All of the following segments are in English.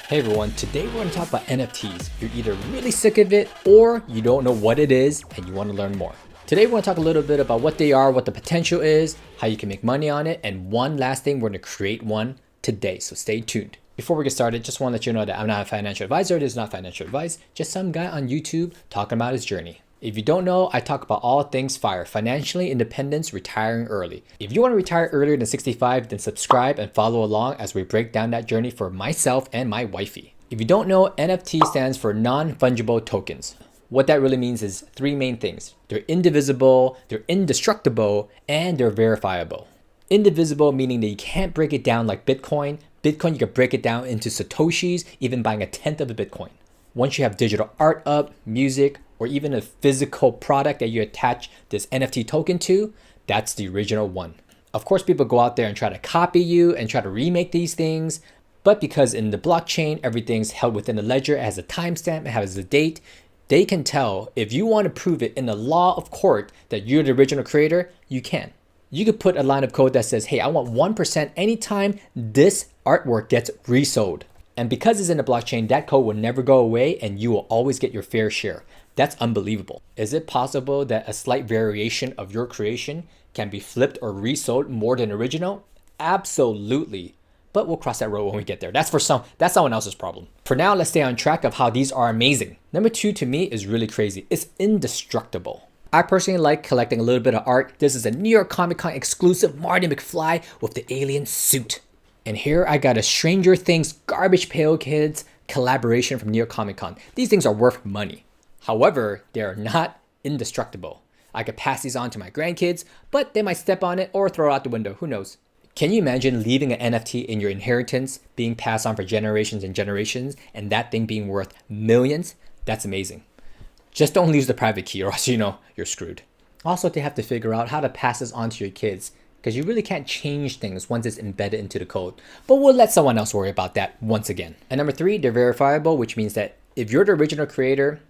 Hey everyone, today we're going to talk about NFTs. You're either really sick of it or you don't know what it is and you want to learn more. Today we're going to talk a little bit about what they are, what the potential is, how you can make money on it, and one last thing, we're going to create one today, so stay tuned. Before we get started, just want to let you know that I'm not a financial advisor. This is not financial advice, just some guy on YouTube talking about his journey. If you don't know, I talk about all things FIRE, financially independence, retiring early. If you want to retire earlier than 65, then subscribe and follow along as we break down that journey for myself and my wifey. If you don't know, NFT stands for non-fungible tokens. What that really means is three main things. They're indivisible, they're indestructible, and they're verifiable. Indivisible meaning that you can't break it down like Bitcoin. Bitcoin, you can break it down into Satoshis, even buying a tenth of a Bitcoin. Once you have digital art up, music, or even a physical product that you attach this NFT token to, that's the original one. Of course, people go out there and try to copy you and try to remake these things, but because in the blockchain, everything's held within a ledger, it has a timestamp, it has a date, they can tell if you want to prove it in the law of court that you're the original creator, you can. You could put a line of code that says, hey, I want 1% anytime this artwork gets resold. And because it's in the blockchain, that code will never go away and you will always get your fair share. That's unbelievable. Is it possible that a slight variation of your creation can be flipped or resold more than original? Absolutely. But we'll cross that road when we get there. That's someone else's problem. For now, let's stay on track of how these are amazing. Number two to me is really crazy. It's indestructible. I personally like collecting a little bit of art. This is a New York Comic Con exclusive Marty McFly with the alien suit. And here I got a Stranger Things Garbage Pail Kids collaboration from New York Comic Con. These things are worth money. However, they're not indestructible. I could pass these on to my grandkids, but they might step on it or throw it out the window. Who knows? Can you imagine leaving an NFT in your inheritance, being passed on for generations and generations, and that thing being worth millions? That's amazing. Just don't lose the private key or else you're screwed. Also, they have to figure out how to pass this on to your kids because you really can't change things once it's embedded into the code. But we'll let someone else worry about that once again. And number three, they're verifiable, which means that if you're the original creator,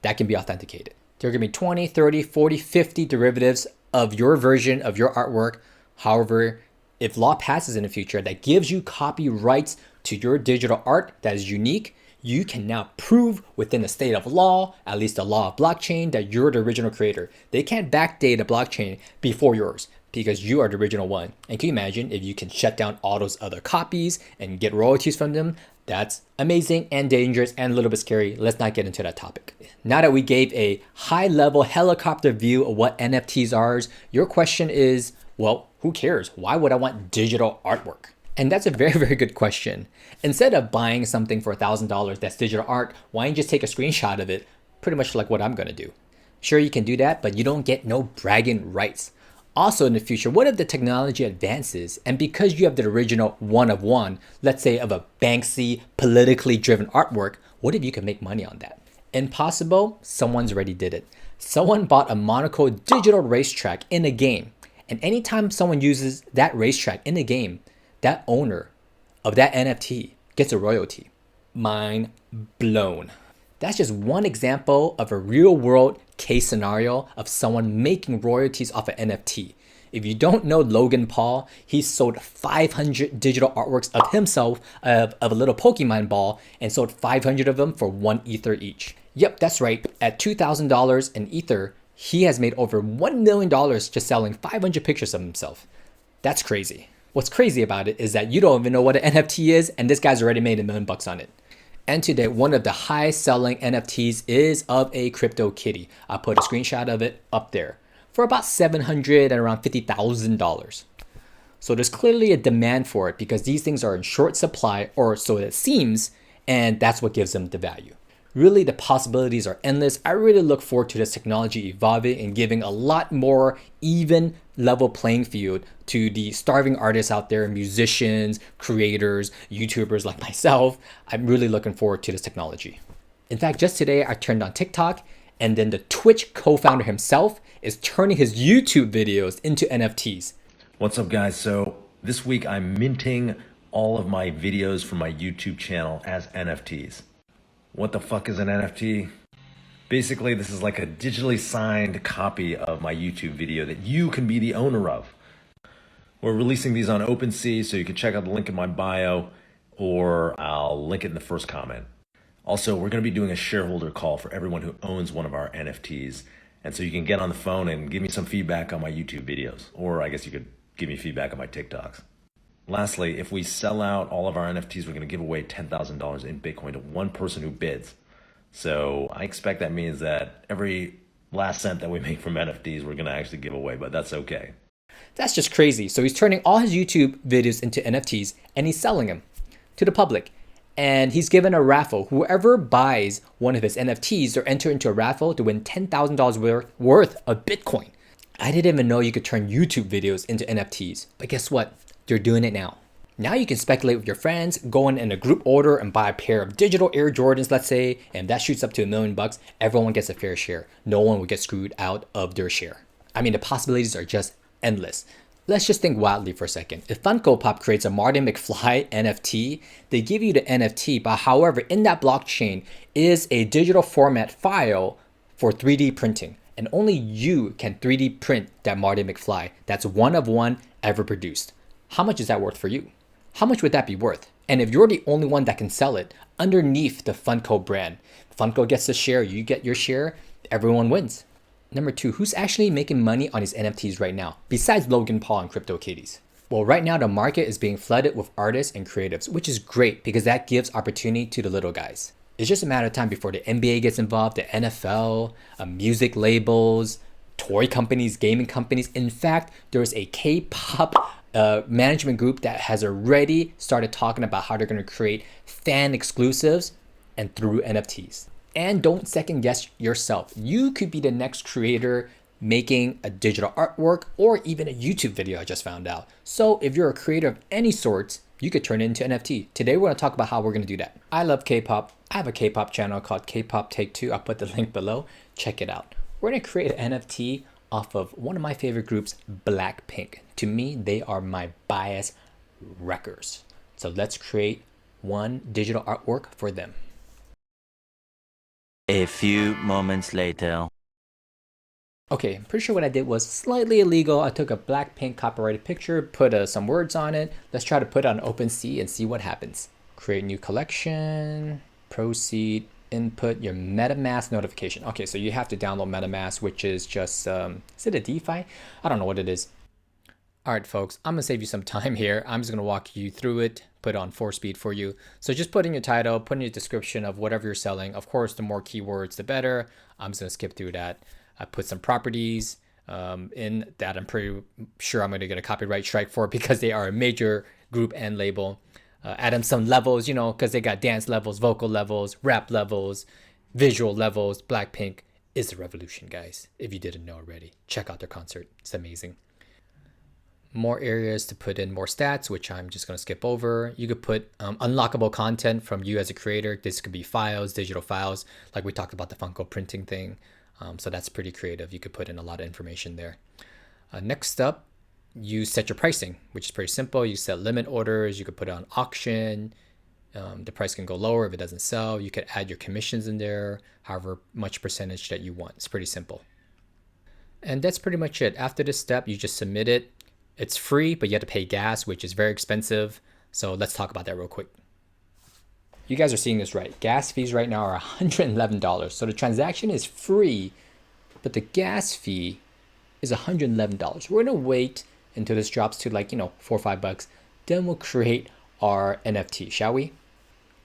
that can be authenticated. There are going to be 20, 30, 40, 50 derivatives of your version of your artwork. However, if law passes in the future that gives you copyrights to your digital art that is unique, you can now prove within the state of law, at least the law of blockchain, that you're the original creator. They can't backdate a blockchain before yours because you are the original one. And can you imagine if you can shut down all those other copies and get royalties from them? That's amazing and dangerous and a little bit scary. Let's not get into that topic. Now that we gave a high-level helicopter view of what NFTs are, your question is, well, who cares? Why would I want digital artwork? And that's a very, very good question. Instead of buying something for $1,000 that's digital art, why don't you just take a screenshot of it? Pretty much like what I'm gonna do. Sure, you can do that, but you don't get no bragging rights. Also in the future, what if the technology advances and because you have the original one of one, let's say of a Banksy politically driven artwork, what if you can make money on that? Impossible? Someone's already did it. Someone bought a Monaco digital racetrack in a game. And anytime someone uses that racetrack in a game, that owner of that NFT gets a royalty. Mind blown. That's just one example of a real world case scenario of someone making royalties off an NFT. If you don't know Logan Paul, he sold 500 digital artworks of himself of a little Pokemon ball and sold 500 of them for 1 Ether each. Yep, that's right. At $2,000 in Ether, he has made over $1 million just selling 500 pictures of himself. That's crazy. What's crazy about it is that you don't even know what an NFT is and this guy's already made $1 million on it. And today, one of the highest selling NFTs is of a crypto kitty. I put a screenshot of it up there for about $700 and around $50,000. So there's clearly a demand for it because these things are in short supply, or so it seems, and that's what gives them the value. Really, the possibilities are endless. I really look forward to this technology evolving and giving a lot more even level playing field to the starving artists out there, musicians, creators, YouTubers like myself. I'm really looking forward to this technology. In fact, just today I turned on TikTok and then the Twitch co-founder himself is turning his YouTube videos into NFTs. What's up guys? So this week I'm minting all of my videos from my YouTube channel as NFTs. What the fuck is an NFT? Basically, this is like a digitally signed copy of my YouTube video that you can be the owner of. We're releasing these on Opensea, so you can check out the link in my bio. or I'll link it in the first comment. Also, we're going to be doing a shareholder call for everyone who owns one of our NFTs. And so you can get on the phone and give me some feedback on my YouTube videos, or I guess you could give me feedback on my TikToks. Lastly, if we sell out all of our NFTs, we're going to give away $10,000 in Bitcoin to one person who bids. So I expect that means that every last cent that we make from NFTs, we're going to actually give away, but that's okay. That's just crazy. So he's turning all his YouTube videos into NFTs and he's selling them to the public. And he's given a raffle. Whoever buys one of his NFTs or enter into a raffle to win $10,000 worth of Bitcoin. I didn't even know you could turn YouTube videos into NFTs. But guess what? They're doing it now. Now you can speculate with your friends, go in a group order and buy a pair of digital Air Jordans, let's say, and that shoots up to $1 million. Everyone gets a fair share. No one will get screwed out of their share. I mean, the possibilities are just endless. Let's just think wildly for a second. If Kpop creates a Marty McFly NFT, they give you the NFT, but however, in that blockchain is a digital format file for 3D printing. And only you can 3D print that Marty McFly. That's one of one ever produced. How much is that worth for you? How much would that be worth? And if you're the only one that can sell it underneath the Funko brand, Funko gets a share, you get your share, everyone wins. Number 2, who's actually making money on his NFTs right now, besides Logan Paul and CryptoKitties? Well, right now the market is being flooded with artists and creatives, which is great because that gives opportunity to the little guys. It's just a matter of time before the NBA gets involved, the NFL, music labels, toy companies, gaming companies. In fact, there's a Kpop management group that has already started talking about how they're going to create fan exclusives and through NFTs. And don't second guess yourself. You could be the next creator making a digital artwork or even a YouTube video, I just found out. So if you're a creator of any sorts, you could turn it into NFT. Today we're going to talk about how we're going to do that. I love K-pop. I have a K-pop channel called Kpop Take 2. I'll put the link below. Check it out. We're going to create an NFT off of one of my favorite groups, Blackpink. To me, they are my bias wreckers. So let's create one digital artwork for them. A few moments later. Okay, I'm pretty sure what I did was slightly illegal. I took a Blackpink copyrighted picture, put some words on it. Let's try to put it on Opensea and see what happens. Create new collection, proceed, input your MetaMask notification. Okay, so you have to download MetaMask, which is just, is it a DeFi? I don't know what it is. All right, folks, I'm gonna save you some time here. I'm just gonna walk you through it, put it on 4-speed for you. So just put in your title, put in your description of whatever you're selling. Of course, the more keywords, the better. I'm just gonna skip through that. I put some properties in that I'm pretty sure I'm gonna get a copyright strike for because they are a major group and label. Add in some levels, you know, because they got dance levels, vocal levels, rap levels, visual levels. Blackpink is the revolution, guys. If you didn't know already, check out their concert. It's amazing. More areas to put in more stats, which I'm just going to skip over. You could put unlockable content from you as a creator. This could be files, digital files, like we talked about the Funko printing thing. So that's pretty creative. You could put in a lot of information there. Next up, you set your pricing, which is pretty simple. You set limit orders. You could put it on auction. The price can go lower if it doesn't sell. You could add your commissions in there, however much percentage that you want. It's pretty simple. And that's pretty much it. After this step, you just submit it. It's free, but you have to pay gas, which is very expensive. So let's talk about that real quick. You guys are seeing this right. Gas fees right now are $111. So the transaction is free, but the gas fee is $111. We're gonna wait until this drops to like, $4 or $5. Then we'll create our NFT, shall we?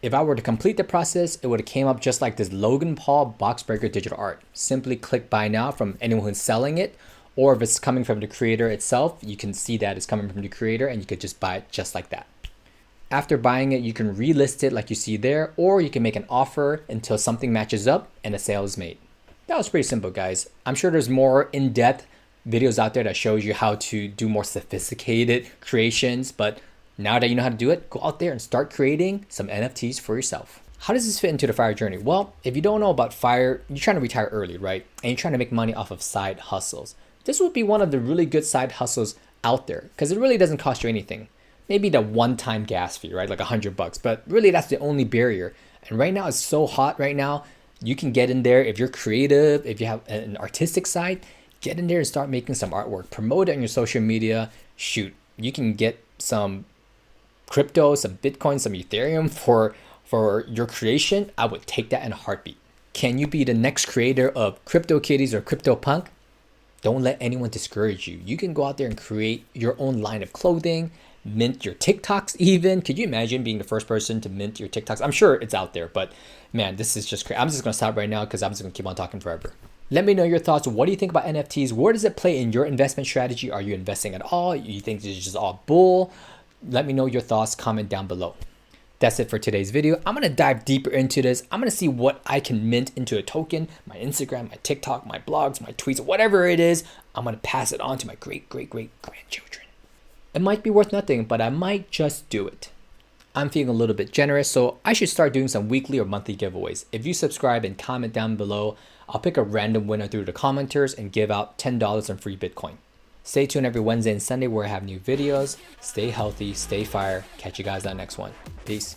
If I were to complete the process, it would have came up just like this Logan Paul box breaker digital art. Simply click buy now from anyone who's selling it. Or if it's coming from the creator itself, you can see that it's coming from the creator and you could just buy it just like that. After buying it, you can relist it like you see there, or you can make an offer until something matches up and a sale is made. That was pretty simple, guys. I'm sure there's more in-depth videos out there that shows you how to do more sophisticated creations, but now that you know how to do it, go out there and start creating some NFTs for yourself. How does this fit into the FIRE journey? Well, if you don't know about FIRE, you're trying to retire early, right? And you're trying to make money off of side hustles. This would be one of the really good side hustles out there because it really doesn't cost you anything. Maybe the one-time gas fee, right? Like $100, but really that's the only barrier. And right now it's so hot right now. You can get in there if you're creative, if you have an artistic side, get in there and start making some artwork, promote it on your social media. Shoot, you can get some crypto, some Bitcoin, some Ethereum for your creation, I would take that in a heartbeat. Can you be the next creator of CryptoKitties or CryptoPunk? Don't let anyone discourage you. You can go out there and create your own line of clothing, mint your TikToks even. Could you imagine being the first person to mint your TikToks? I'm sure it's out there, but man, this is just crazy. I'm just gonna stop right now because I'm just gonna keep on talking forever. Let me know your thoughts. What do you think about NFTs? Where does it play in your investment strategy? Are you investing at all? You think this is just all bull? Let me know your thoughts, comment down below. That's it for today's video. I'm gonna dive deeper into this. I'm gonna see what I can mint into a token, my Instagram, my TikTok, my blogs, my tweets, whatever it is. I'm gonna pass it on to my great grandchildren. It might be worth nothing, but I might just do it. I'm feeling a little bit generous, so I should start doing some weekly or monthly giveaways. If you subscribe and comment down below, I'll pick a random winner through the commenters and give out $10 in free Bitcoin. Stay tuned every Wednesday and Sunday where I have new videos. Stay healthy, stay fire. Catch you guys on the next one. Peace.